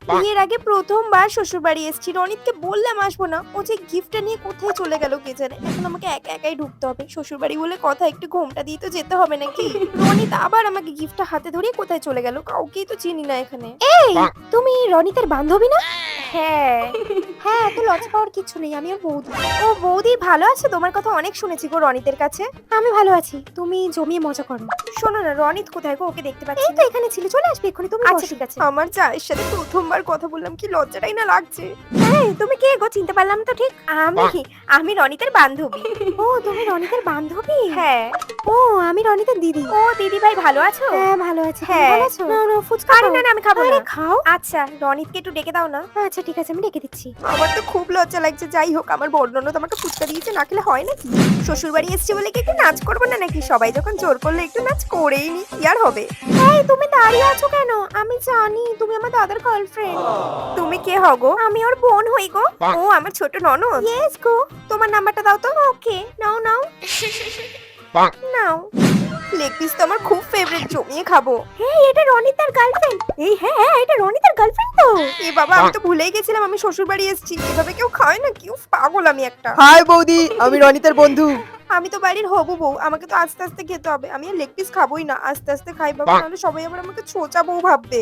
বিয়ের আগে প্রথমবার শ্বশুর বাড়ি এসেছি, রনিতকে বললাম আসবো না, ও যে গিফটটা নিয়ে কোথায় চলে গেল কে জানে। এখন আমাকে একা একাই ঢুকতে হবে শ্বশুর বাড়ি বলে কথা, একটু ঘোমটা দিয়ে তো যেতে হবে নাকি। রনিত আবার আমাকে গিফটটা হাতে ধরিয়ে কোথায় চলে গেল, কাউকেই তো চিনি না এখানে। এই, তুমি রনিতের বান্ধবী না? হ্যাঁ। হ্যাঁ, এত লজ্জা পাওয়ার কিছু নেই, আমি ওর বৌদি। ও বৌদি, ভালো আছে? তোমার কথা অনেক শুনেছি গো রনিতের কাছে। আমি ভালো আছি, তুমি জমিয়ে মজা করো। শোনো না, রনিত কোথায় গো? ওকে দেখতে পাচ্ছি। এই তো এখানে ছিল, চলে আসবে এক্ষুনি, তুমি আচ্ছা ঠিক আছে। আমার চায়ের সাথে প্রথমবার কথা বললাম, কি লজ্জাটাই না লাগছে। এই, তুমি কে গো? চিনতে পারলাম তো ঠিক। আমি রনিতের বান্ধবী। ও, তুমি রনিতের বান্ধবী? হ্যাঁ। ও, আমি রনিতের দিদি। ও দিদি ভাই, ভালো আছো? হ্যাঁ ভালো আছি, তুমি ভালো আছো? না না, ফুচকা খাও। না না, আমি খাবো না। খাও। আচ্ছা, রনিতকে একটু ডেকে দাও না। আচ্ছা ঠিক আছে, আমি ডেকে দিচ্ছি। আমার তো খুব লজ্জা লাগছে। যাই হোক, আমার বর্ণনা আমাকে ফুচকা দিয়েছে, না খেলে হয় নাকি? শ্বশুর বাড়ি এসেছি বলে কি একটু নাচ করবো না নাকি? সবাই যখন জোর করলে একটু নাচ করেই নি, কি আর হবে। এই, তুমি দাঁড়িয়ে আছো কেন? আমি জানি তুমি আমার দাদার গার্লফ্রেন্ড। তুমি কে হও গো? আমি ওর বোন হই গো। ও আমার ছোট ননদ। Yes go. তোমার নাম্বারটা দাও তো। ওকে, নাও নাও। নাও। লেগ পিস তো আমার খুব ফেভারিট, জমিয়ে খাবো। হ্যাঁ, এটা রনিতার গার্লফ্রেন্ড। এই হ্যাঁ হ্যাঁ, এটা রনিতার গার্লফ্রেন্ড তো। এ বাবা, আমি তো ভুলেই গেছিলাম আমি শ্বশুর বাড়ি এসেছি। এভাবে কেউ খায় না, কেউ পাগল আমি একটা। হাই বৌদি, আমি রনিতের বন্ধু। আমি তো বাড়ির হবু বউ, আমাকে তো আস্তে আস্তে খেতে হবে। আমি আর লেগ পিস খাবোই না, আস্তে আস্তে খাই বাবা, নাহলে সবাই আবার আমাকে ছোচা বউ ভাববে।